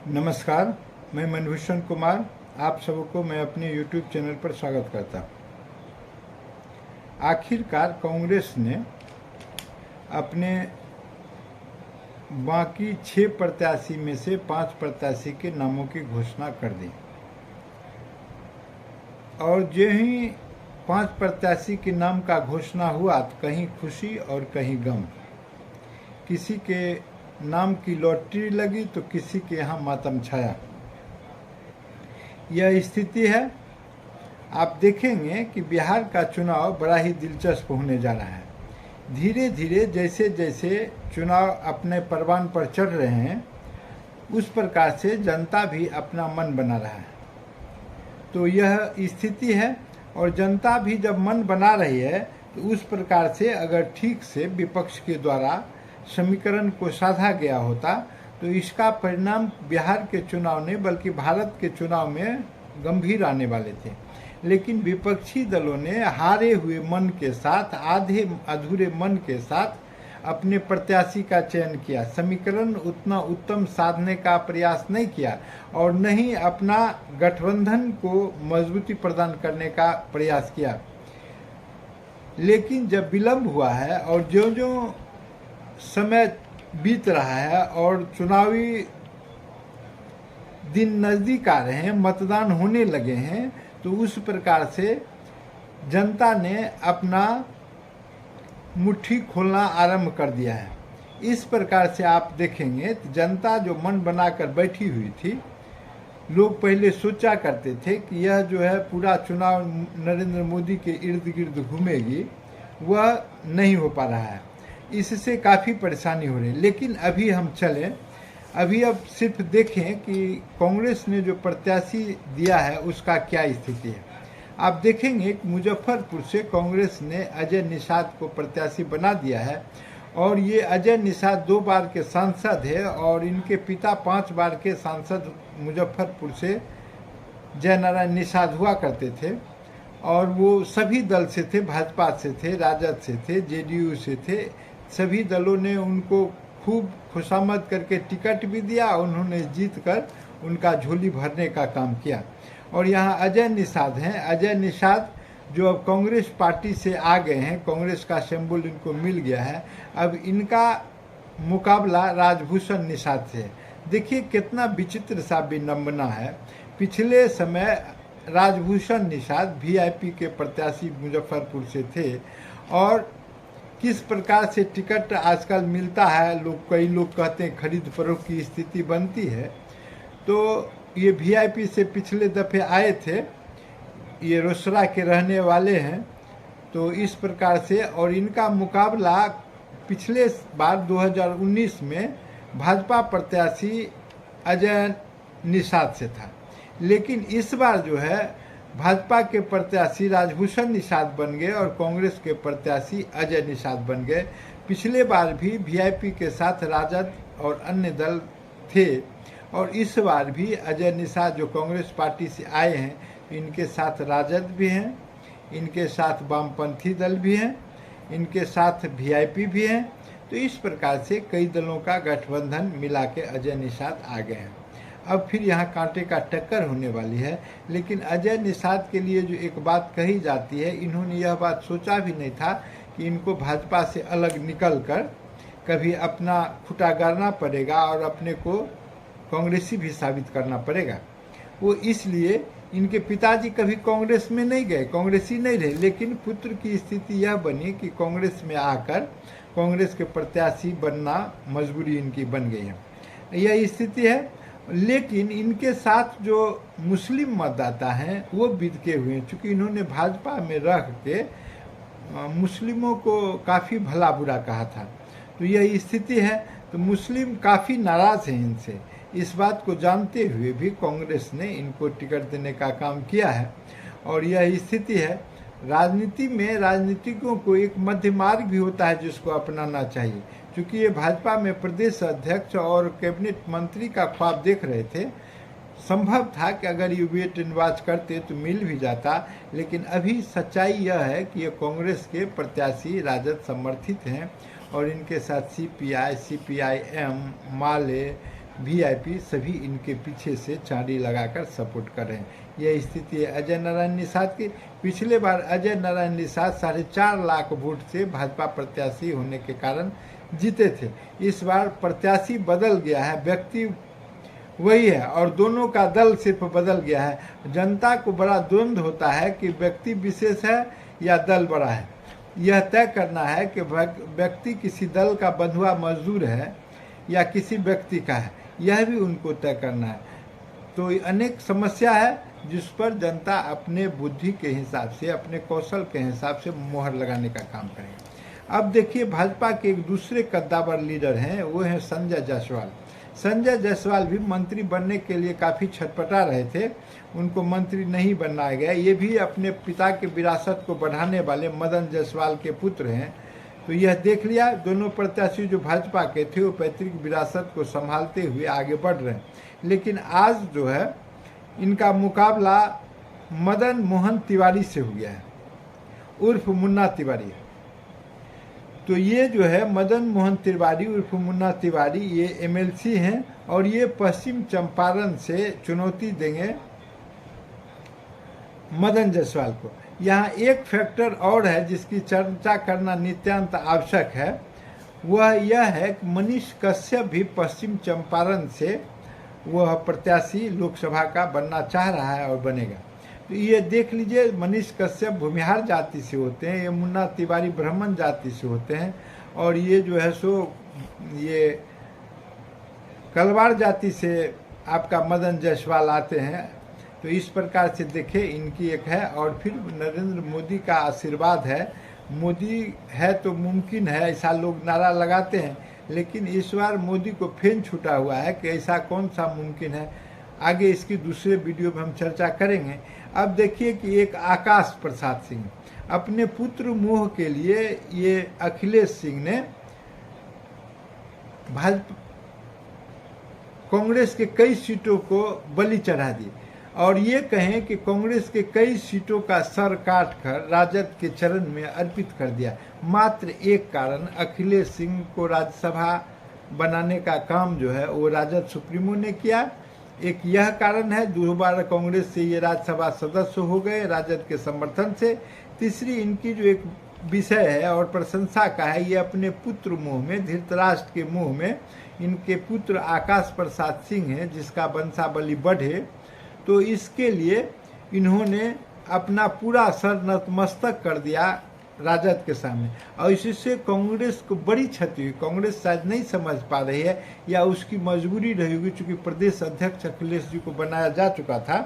नमस्कार, मैं मनभूषण कुमार आप सबको मैं अपने YouTube चैनल पर स्वागत करता हूँ। आखिरकार कांग्रेस ने अपने बाकी 6 प्रत्याशी में से 5 प्रत्याशी के नामों की घोषणा कर दी और जो ही 5 प्रत्याशी के नाम का घोषणा हुआ तो कहीं खुशी और कहीं गम। किसी के नाम की लॉटरी लगी तो किसी के यहाँ मातम छाया। यह स्थिति है। आप देखेंगे कि बिहार का चुनाव बड़ा ही दिलचस्प होने जा रहा है। धीरे धीरे जैसे जैसे चुनाव अपने परवान पर चढ़ रहे हैं उस प्रकार से जनता भी अपना मन बना रहा है। तो यह स्थिति है और जनता भी जब मन बना रही है तो उस प्रकार से अगर ठीक से विपक्ष के द्वारा समीकरण को साधा गया होता तो इसका परिणाम बिहार के चुनाव ने बल्कि भारत के चुनाव में गंभीर आने वाले थे। लेकिन विपक्षी दलों ने हारे हुए मन के साथ, आधे अधूरे मन के साथ अपने प्रत्याशी का चयन किया। समीकरण उतना उत्तम साधने का प्रयास नहीं किया और न ही अपना गठबंधन को मजबूती प्रदान करने का प्रयास किया। लेकिन जब विलंब हुआ है और जो जो समय बीत रहा है और चुनावी दिन नज़दीक आ रहे हैं, मतदान होने लगे हैं, तो उस प्रकार से जनता ने अपना मुट्ठी खोलना आरंभ कर दिया है। इस प्रकार से आप देखेंगे तो जनता जो मन बनाकर बैठी हुई थी, लोग पहले सोचा करते थे कि यह जो है पूरा चुनाव नरेंद्र मोदी के इर्द गिर्द घूमेगी, वह नहीं हो पा रहा है। इससे काफ़ी परेशानी हो रही है। लेकिन अभी हम चलें, अब सिर्फ देखें कि कांग्रेस ने जो प्रत्याशी दिया है उसका क्या स्थिति है। आप देखेंगे कि मुजफ्फरपुर से कांग्रेस ने अजय निषाद को प्रत्याशी बना दिया है और ये अजय निषाद 2 बार के सांसद है और इनके पिता 5 बार के सांसद मुजफ्फरपुर से जयनारायण निषाद हुआ करते थे और वो सभी दल से थे, भाजपा से थे, राजद से थे, जेडीयू से थे। सभी दलों ने उनको खूब खुशामद करके टिकट भी दिया, उन्होंने जीतकर उनका झोली भरने का काम किया। और यहाँ अजय निषाद हैं। अजय निषाद जो अब कांग्रेस पार्टी से आ गए हैं, कांग्रेस का सिंबल इनको मिल गया है। अब इनका मुकाबला राजभूषण निषाद से। देखिए कितना विचित्र सा विडंबना है। पिछले समय राजभूषण निषाद वीआईपी के प्रत्याशी मुजफ्फरपुर से थे और किस प्रकार से टिकट आजकल मिलता है, कई लोग कहते हैं खरीद फरोख्त की स्थिति बनती है। तो ये वीआईपी से पिछले दफ़े आए थे, ये रोसड़ा के रहने वाले हैं। तो इस प्रकार से और इनका मुकाबला पिछले बार 2019 में भाजपा प्रत्याशी अजय निषाद से था। लेकिन इस बार जो है भाजपा के प्रत्याशी राजभूषण निषाद बन गए और कांग्रेस के प्रत्याशी अजय निषाद बन गए। पिछले बार भी वीआईपी के साथ राजद और अन्य दल थे और इस बार भी अजय निषाद जो कांग्रेस पार्टी से आए हैं, इनके साथ राजद भी हैं, इनके साथ वामपंथी दल भी हैं, इनके साथ वीआईपी भी हैं। तो इस प्रकार से कई दलों का गठबंधन मिला के अजय निषाद आ गए हैं। अब फिर यहाँ कांटे का टक्कर होने वाली है। लेकिन अजय निषाद के लिए जो एक बात कही जाती है, इन्होंने यह बात सोचा भी नहीं था कि इनको भाजपा से अलग निकलकर कभी अपना खुटा गाड़ना पड़ेगा और अपने को कांग्रेसी भी साबित करना पड़ेगा। वो इसलिए इनके पिताजी कभी कांग्रेस में नहीं गए, कांग्रेसी नहीं रहे। लेकिन पुत्र की स्थिति यह बनी कि कांग्रेस में आकर कांग्रेस के प्रत्याशी बनना मजबूरी इनकी बन गई है। यह स्थिति है। लेकिन इनके साथ जो मुस्लिम मतदाता हैं वो बिदके हुए हैं, चूँकि इन्होंने भाजपा में रह के मुस्लिमों को काफ़ी भला बुरा कहा था। तो यह स्थिति है। तो मुस्लिम काफ़ी नाराज़ हैं इनसे। इस बात को जानते हुए भी कांग्रेस ने इनको टिकट देने का काम किया है और यह स्थिति है। राजनीति में राजनीतिकों को एक मध्य मार्ग भी होता है जिसको अपनाना चाहिए। क्योंकि ये भाजपा में प्रदेश अध्यक्ष और कैबिनेट मंत्री का ख्वाब देख रहे थे। संभव था कि अगर ये वेट एंड वॉच करते तो मिल भी जाता। लेकिन अभी सच्चाई यह है कि ये कांग्रेस के प्रत्याशी राजद समर्थित हैं और इनके साथ सीपीआई, सीपीआईएम, माले, वीआईपी सभी इनके पीछे से चांदी लगाकर सपोर्ट कर रहे हैं। यह स्थिति है अजय नारायण निषाद की। पिछले बार अजय नारायण निषाद 4.5 लाख वोट से भाजपा प्रत्याशी होने के कारण जीते थे। इस बार प्रत्याशी बदल गया है, व्यक्ति वही है और दोनों का दल सिर्फ बदल गया है। जनता को बड़ा द्वंद्व होता है कि व्यक्ति विशेष है या दल बड़ा है। यह तय करना है कि व्यक्ति किसी दल का बंधुआ मजदूर है या किसी व्यक्ति का है, यह भी उनको तय करना है। तो अनेक समस्या है जिस पर जनता अपने बुद्धि के हिसाब से, अपने कौशल के हिसाब से मोहर लगाने का काम करेगी। अब देखिए भाजपा के एक दूसरे कद्दावर लीडर हैं, वो हैं संजय जायसवाल। संजय जायसवाल भी मंत्री बनने के लिए काफ़ी छटपटा रहे थे, उनको मंत्री नहीं बनाया गया। ये भी अपने पिता के विरासत को बढ़ाने वाले मदन जायसवाल के पुत्र हैं। तो यह देख लिया दोनों प्रत्याशी जो भाजपा के थे वो पैतृक विरासत को संभालते हुए आगे बढ़ रहे हैं। लेकिन आज जो है इनका मुकाबला मदन मोहन तिवारी से हो गया है, उर्फ मुन्ना तिवारी। तो ये जो है मदन मोहन तिवारी उर्फ मुन्ना तिवारी, ये एमएलसी हैं और ये पश्चिम चंपारण से चुनौती देंगे मदन जायसवाल को। यहाँ एक फैक्टर और है जिसकी चर्चा करना नितांत आवश्यक है, वह यह है कि मनीष कश्यप भी पश्चिम चंपारण से वह प्रत्याशी लोकसभा का बनना चाह रहा है और बनेगा। तो ये देख लीजिए, मनीष कश्यप भूमिहार जाति से होते हैं, ये मुन्ना तिवारी ब्राह्मण जाति से होते हैं और ये जो है सो ये कलवार जाति से आपका मदन जायसवाल आते हैं। तो इस प्रकार से देखें इनकी एक है। और फिर नरेंद्र मोदी का आशीर्वाद है, मोदी है तो मुमकिन है, ऐसा लोग नारा लगाते हैं। लेकिन इस बार मोदी को फेन छूटा हुआ है कि ऐसा कौन सा मुमकिन है। आगे इसकी दूसरे वीडियो में हम चर्चा करेंगे। अब देखिए कि एक आकाश प्रसाद सिंह अपने पुत्र मोह के लिए ये अखिलेश सिंह ने भाजपा कांग्रेस के कई सीटों को बलि चढ़ा दी और ये कहें कि कांग्रेस के कई सीटों का सर काट कर राजद के चरण में अर्पित कर दिया। मात्र एक कारण, अखिलेश सिंह को राज्यसभा बनाने का काम जो है वो राजद सुप्रीमो ने किया। एक यह कारण है, 2 बार कांग्रेस से ये राज्यसभा सदस्य हो गए राजद के समर्थन से। तीसरी इनकी जो एक विषय है और प्रशंसा का है, ये अपने पुत्र मुँह में, धृतराष्ट्र के मुँह में इनके पुत्र आकाश प्रसाद सिंह है जिसका वंशावली बढ़े, तो इसके लिए इन्होंने अपना पूरा सर नतमस्तक कर दिया राजद के सामने और इससे कांग्रेस को बड़ी क्षति हुई। कांग्रेस शायद नहीं समझ पा रही है या उसकी मजबूरी रही होगी, चूँकि प्रदेश अध्यक्ष अखिलेश जी को बनाया जा चुका था।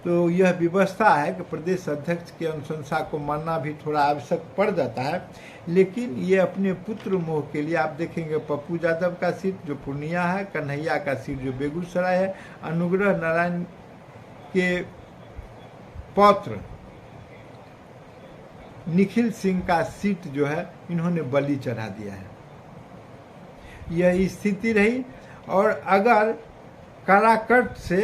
तो यह व्यवस्था है कि प्रदेश अध्यक्ष की अनुशंसा को मानना भी थोड़ा आवश्यक पड़ जाता है। लेकिन ये अपने पुत्र मोह के लिए आप देखेंगे पप्पू यादव का सीट जो पूर्णिया है, कन्हैया का सीट जो बेगूसराय है, अनुग्रह नारायण के पौत्र निखिल सिंह का सीट जो है इन्होंने बलि चढ़ा दिया है। यह स्थिति रही। और अगर काराकट से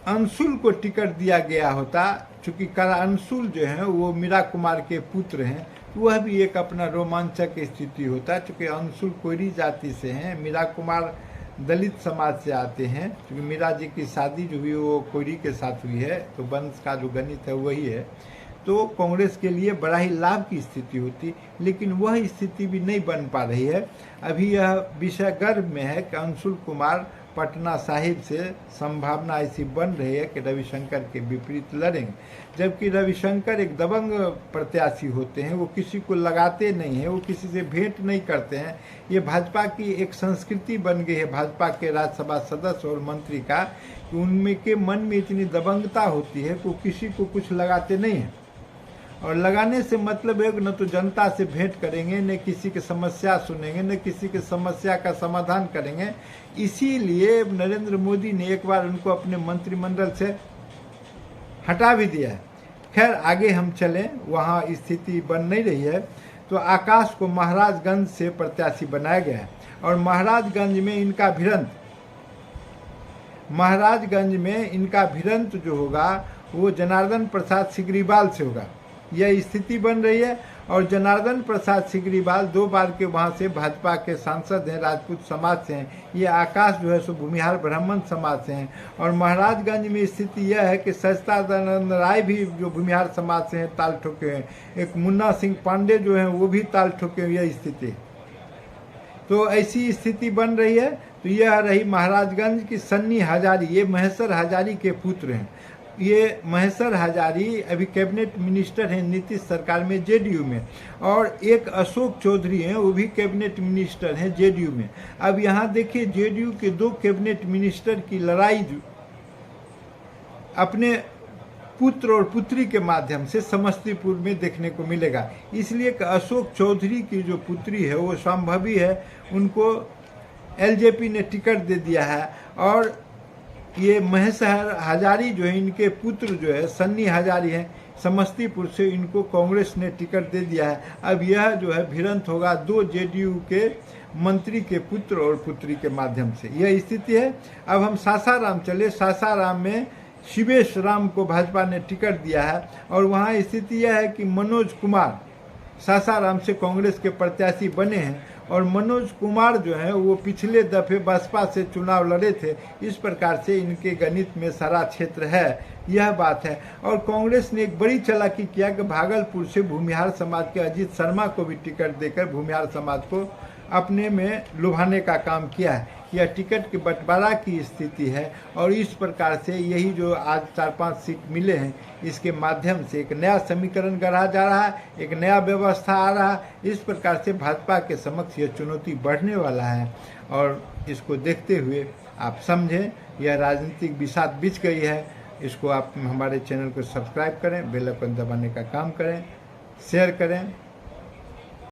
अंशुल को टिकट दिया गया होता, चूँकि अंशुल जो है वो मीरा कुमार के पुत्र हैं, तो वह भी एक अपना रोमांचक स्थिति होता। चूँकि अंशुल कोयरी जाति से हैं, मीरा कुमार दलित समाज से आते हैं, क्योंकि मीरा जी की शादी जो हुई वो कोयरी के साथ हुई है, तो वंश का जो गणित है वही है। तो कांग्रेस के लिए बड़ा ही लाभ की स्थिति होती, लेकिन वह स्थिति भी नहीं बन पा रही है। अभी यह विषय गर्भ में है कि अंशुल कुमार पटना साहिब से संभावना ऐसी बन रही है कि रविशंकर के विपरीत लड़ेंगे, जबकि रविशंकर एक दबंग प्रत्याशी होते हैं, वो किसी को लगाते नहीं हैं, वो किसी से भेंट नहीं करते हैं। ये भाजपा की एक संस्कृति बन गई है भाजपा के राज्यसभा सदस्य और मंत्री का, कि उनमें के मन में इतनी दबंगता होती है कि वो किसी को कुछ लगाते नहीं हैं। और लगाने से मतलब है कि न तो जनता से भेंट करेंगे, न किसी की समस्या सुनेंगे, न किसी की समस्या का समाधान करेंगे। इसीलिए नरेंद्र मोदी ने एक बार उनको अपने मंत्रिमंडल से हटा भी दिया है। खैर आगे हम चलें, वहाँ स्थिति बन नहीं रही है। तो आकाश को महाराजगंज से प्रत्याशी बनाया गया है और महाराजगंज में इनका भिड़ंत जो होगा वो जनार्दन प्रसाद सिग्रीवाल से होगा। यह स्थिति बन रही है। और जनार्दन प्रसाद सिग्रीवाल 2 बार के वहाँ से भाजपा के सांसद हैं, राजपूत समाज से हैं। ये आकाश जो है सो भूमिहार ब्राह्मण समाज से हैं। और महाराजगंज में स्थिति यह है कि सच्चिदानंद राय भी जो भूमिहार समाज से हैं ताल ठोके हैं। एक मुन्ना सिंह पांडे जो हैं वो भी ताल ठोके हुए, यह स्थिति। तो ऐसी स्थिति बन रही है। तो यह रही महाराजगंज की सन्नी हजारी, ये महेश्वर हजारी के पुत्र हैं। ये महेश्वर हजारी अभी कैबिनेट मिनिस्टर हैं नीतीश सरकार में, जेडीयू में। और एक अशोक चौधरी हैं, वो भी कैबिनेट मिनिस्टर हैं जेडीयू में। अब यहाँ देखिए जेडीयू के 2 कैबिनेट मिनिस्टर की लड़ाई अपने पुत्र और पुत्री के माध्यम से समस्तीपुर में देखने को मिलेगा। इसलिए कि अशोक चौधरी की जो पुत्री है वो संभवी है, उनको एलजेपी ने टिकट दे दिया है। और ये महेश्वर हजारी जो है, इनके पुत्र जो है सन्नी हजारी हैं समस्तीपुर से, इनको कांग्रेस ने टिकट दे दिया है। अब यह जो है भिड़ंत होगा 2 जेडीयू के मंत्री के पुत्र और पुत्री के माध्यम से, यह स्थिति है। अब हम सासाराम चले। सासाराम में शिवेश राम को भाजपा ने टिकट दिया है। और वहाँ स्थिति यह है कि मनोज कुमार सासाराम से कांग्रेस के प्रत्याशी बने हैं। और मनोज कुमार जो है वो पिछले दफे बसपा से चुनाव लड़े थे। इस प्रकार से इनके गणित में सारा क्षेत्र है, यह बात है। और कांग्रेस ने एक बड़ी चालाकी किया कि भागलपुर से भूमिहार समाज के अजीत शर्मा को भी टिकट देकर भूमिहार समाज को अपने में लुभाने का काम किया है। यह टिकट के बंटवारा की स्थिति है। और इस प्रकार से यही जो आज 4-5 सीट मिले हैं, इसके माध्यम से एक नया समीकरण गढ़ा जा रहा है, एक नया व्यवस्था आ रहा है। इस प्रकार से भाजपा के समक्ष यह चुनौती बढ़ने वाला है। और इसको देखते हुए आप समझें, यह राजनीतिक बिसात बिछ गई है। इसको आप हमारे चैनल को सब्सक्राइब करें, बेल आइकन दबाने का काम करें, शेयर करें।